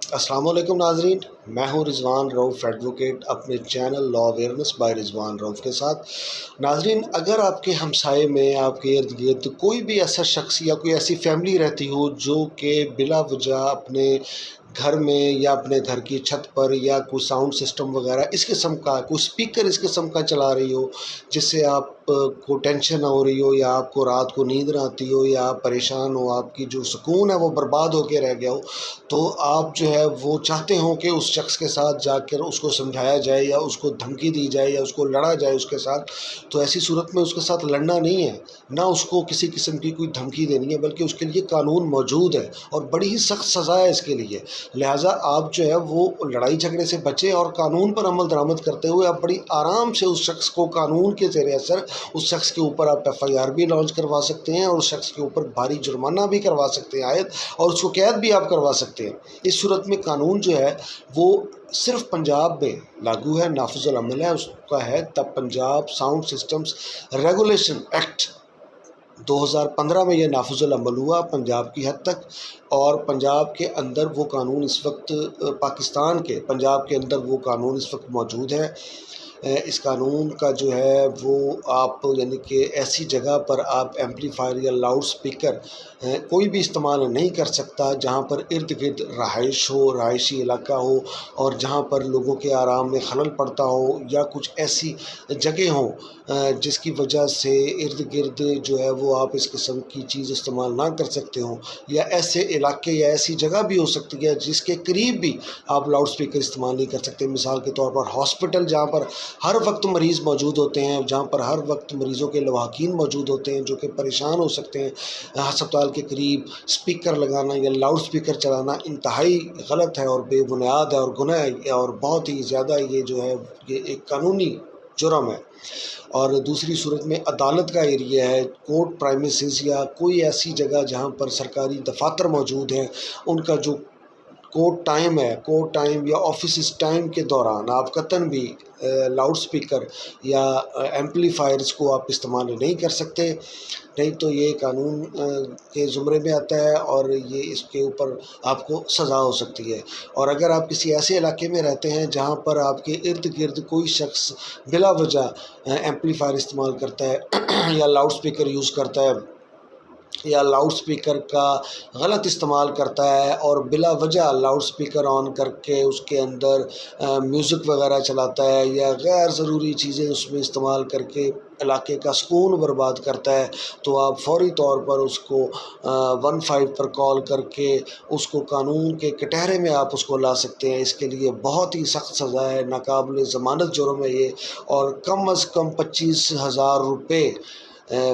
السلام علیکم ناظرین، میں ہوں رضوان روف ایڈوکیٹ اپنے چینل لا اویئرنیس بائی رضوان روف کے ساتھ۔ ناظرین، اگر آپ کے ہمسائے میں، آپ کے ارد گرد کوئی بھی ایسا شخص یا کوئی ایسی فیملی رہتی ہو جو کہ بلا وجہ اپنے گھر میں یا اپنے گھر کی چھت پر یا کوئی ساؤنڈ سسٹم وغیرہ اس قسم کا، کوئی سپیکر اس قسم کا چلا رہی ہو جس سے آپ کو ٹینشن ہو رہی ہو، یا آپ کو رات کو نیند نہ آتی ہو، یا آپ پریشان ہو، آپ کی جو سکون ہے وہ برباد ہو کے رہ گیا ہو، تو آپ جو ہے وہ چاہتے ہوں کہ اس شخص کے ساتھ جا کر اس کو سمجھایا جائے یا اس کو دھمکی دی جائے یا اس کو لڑا جائے اس کے ساتھ، تو ایسی صورت میں اس کے ساتھ لڑنا نہیں ہے، نہ اس کو کسی قسم کی کوئی دھمکی دینی ہے، بلکہ اس کے لیے قانون موجود ہے اور بڑی ہی سخت سزا ہے اس کے لیے۔ لہٰذا آپ جو ہے وہ لڑائی جھگڑے سے بچیں اور قانون پر عمل درآمد کرتے ہوئے آپ بڑی آرام سے اس شخص کو قانون کے زیر اثر اس شخص کے اوپر آپ ایف آئی آر بھی لانچ کروا سکتے ہیں اور اس شخص کے اوپر بھاری جرمانہ بھی کروا سکتے ہیں عائد، اور اس کو قید بھی آپ کروا سکتے ہیں۔ اس صورت میں قانون جو ہے وہ صرف پنجاب میں لاگو ہے، نافذ العمل ہے، اس کا ہے تب Punjab sound systems regulation act 2015 میں یہ نافذ العمل ہوا پنجاب کی حد تک، اور پنجاب کے اندر وہ قانون اس وقت پاکستان کے پنجاب کے اندر وہ قانون اس وقت موجود ہے۔ اس قانون کا جو ہے وہ آپ یعنی کہ ایسی جگہ پر آپ ایمپلیفائر یا لاؤڈ سپیکر کوئی بھی استعمال نہیں کر سکتا جہاں پر ارد گرد رہائش ہو، رہائشی علاقہ ہو، اور جہاں پر لوگوں کے آرام میں خلل پڑتا ہو، یا کچھ ایسی جگہ ہوں جس کی وجہ سے ارد گرد جو ہے وہ آپ اس قسم کی چیز استعمال نہ کر سکتے ہوں، یا ایسے علاقے یا ایسی جگہ بھی ہو سکتی ہے جس کے قریب بھی آپ لاؤڈ سپیکر استعمال نہیں کر سکتے۔ مثال کے طور پر ہاسپٹل جہاں پر ہر وقت مریض موجود ہوتے ہیں، جہاں پر ہر وقت مریضوں کے لواحقین موجود ہوتے ہیں جو کہ پریشان ہو سکتے ہیں، ہسپتال کے قریب سپیکر لگانا یا لاؤڈ سپیکر چلانا انتہائی غلط ہے اور بے بنیاد ہے اور گناہ ہے، اور بہت ہی زیادہ یہ جو ہے یہ ایک قانونی جرم ہے۔ اور دوسری صورت میں عدالت کا ایریا ہے، کورٹ پرائمیسز یا کوئی ایسی جگہ جہاں پر سرکاری دفاتر موجود ہیں، ان کا جو کورٹ ٹائم ہے، کورٹ ٹائم یا آفیسز ٹائم کے دوران آپ قطعاً بھی لاؤڈ سپیکر یا ایمپلیفائرز کو آپ استعمال نہیں کر سکتے، نہیں تو یہ قانون کے زمرے میں آتا ہے اور یہ اس کے اوپر آپ کو سزا ہو سکتی ہے۔ اور اگر آپ کسی ایسے علاقے میں رہتے ہیں جہاں پر آپ کے ارد گرد کوئی شخص بلا وجہ ایمپلیفائر استعمال کرتا ہے یا لاؤڈ سپیکر یوز کرتا ہے یا لاؤڈ سپیکر کا غلط استعمال کرتا ہے اور بلا وجہ لاؤڈ سپیکر آن کر کے اس کے اندر میوزک وغیرہ چلاتا ہے یا غیر ضروری چیزیں اس میں استعمال کر کے علاقے کا سکون برباد کرتا ہے، تو آپ فوری طور پر اس کو 15 پر کال کر کے اس کو قانون کے کٹہرے میں آپ اس کو لا سکتے ہیں۔ اس کے لیے بہت ہی سخت سزا ہے، ناقابل ضمانت جرم ہے یہ، اور کم از کم 25,000 روپے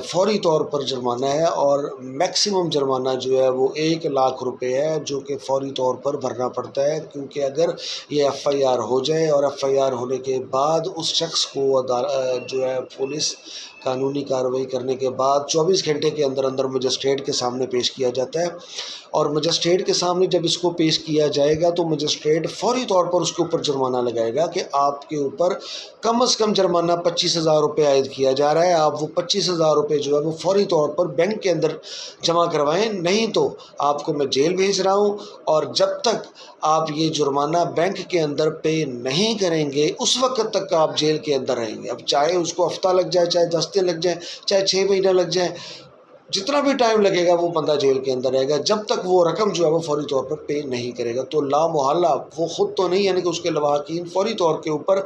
فوری طور پر جرمانہ ہے، اور میکسیمم جرمانہ جو ہے وہ 1,00,000 روپے ہے جو کہ فوری طور پر بھرنا پڑتا ہے، کیونکہ اگر یہ ایف آئی آر ہو جائے اور ایف آئی آر ہونے کے بعد اس شخص کو جو ہے پولیس قانونی کارروائی کرنے کے بعد 24 گھنٹے کے اندر اندر مجسٹریٹ کے سامنے پیش کیا جاتا ہے، اور مجسٹریٹ کے سامنے جب اس کو پیش کیا جائے گا تو مجسٹریٹ فوری طور پر اس کے اوپر جرمانہ لگائے گا کہ آپ کے اوپر کم از کم جرمانہ 25,000 روپے عائد کیا جا رہا ہے، آپ وہ 25,000 روپے جو ہے وہ فوری طور پر بینک کے اندر جمع کروائیں، نہیں تو آپ کو میں جیل بھیج رہا ہوں، اور جب تک آپ یہ جرمانہ بینک کے اندر پے نہیں کریں گے اس وقت تک آپ جیل کے اندر رہیں گے۔ اب چاہے اس کو ہفتہ لگ جائے، چاہے 10 دن لگ جائیں، چاہے 6 مہینہ لگ جائیں، جتنا بھی ٹائم لگے گا وہ بندہ جیل کے اندر رہے گا جب تک وہ رقم جو ہے وہ فوری طور پر پے نہیں کرے گا۔ تو لا محالہ وہ خود تو نہیں، یعنی کہ اس کے لواحقین فوری طور کے اوپر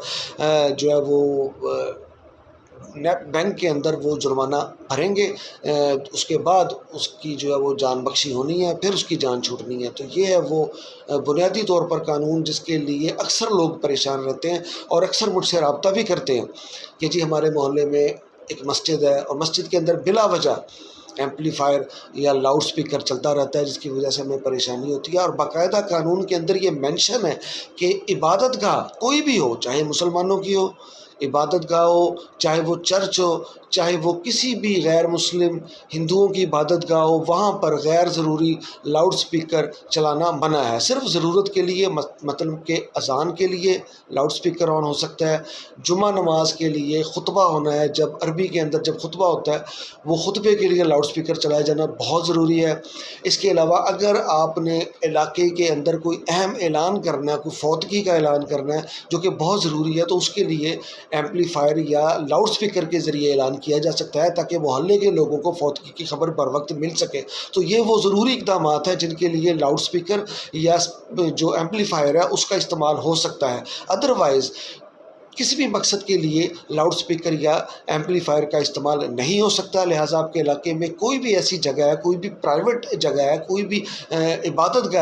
جو ہے وہ بینک کے اندر وہ جرمانہ بھریں گے، اس کے بعد اس کی جو ہے وہ جان بخشی ہونی ہے، پھر اس کی جان چھوٹنی ہے۔ تو یہ ہے وہ بنیادی طور پر قانون جس کے لیے اکثر لوگ پریشان رہتے ہیں اور اکثر مجھ سے رابطہ بھی کرتے ہیں کہ جی ہمارے محلے میں ایک مسجد ہے اور مسجد کے اندر بلا وجہ ایمپلیفائر یا لاؤڈ سپیکر چلتا رہتا ہے جس کی وجہ سے ہمیں پریشانی ہوتی ہے، اور باقاعدہ قانون کے اندر یہ مینشن ہے کہ عبادت گاہ کوئی بھی ہو، چاہے مسلمانوں کی ہو عبادت گاہ ہو، چاہے وہ چرچ ہو، چاہے وہ کسی بھی غیر مسلم ہندوؤں کی عبادت گاہ ہو، وہاں پر غیر ضروری لاؤڈ سپیکر چلانا منع ہے۔ صرف ضرورت کے لیے، مطلب کہ اذان کے لیے لاؤڈ سپیکر آن ہو سکتا ہے، جمعہ نماز کے لیے خطبہ ہونا ہے، جب عربی کے اندر جب خطبہ ہوتا ہے وہ خطبے کے لیے لاؤڈ سپیکر چلایا جانا بہت ضروری ہے۔ اس کے علاوہ اگر آپ نے علاقے کے اندر کوئی اہم اعلان کرنا ہے، کوئی فوتگی کا اعلان کرنا ہے جو کہ بہت ضروری ہے، تو اس کے لیے ایمپلیفائر یا لاؤڈ سپیکر کے ذریعے اعلان کیا جا سکتا ہے تاکہ محلے کے لوگوں کو فوتگی کی خبر بر وقت مل سکے۔ تو یہ وہ ضروری اقدامات ہیں جن کے لیے لاؤڈ سپیکر یا جو ایمپلیفائر ہے اس کا استعمال ہو سکتا ہے۔ ادروائز کسی بھی مقصد کے لیے لاؤڈ سپیکر یا ایمپلیفائر کا استعمال نہیں ہو سکتا۔ لہٰذا آپ کے علاقے میں کوئی بھی ایسی جگہ ہے، کوئی بھی پرائیویٹ جگہ ہے، کوئی بھی عبادت گاہ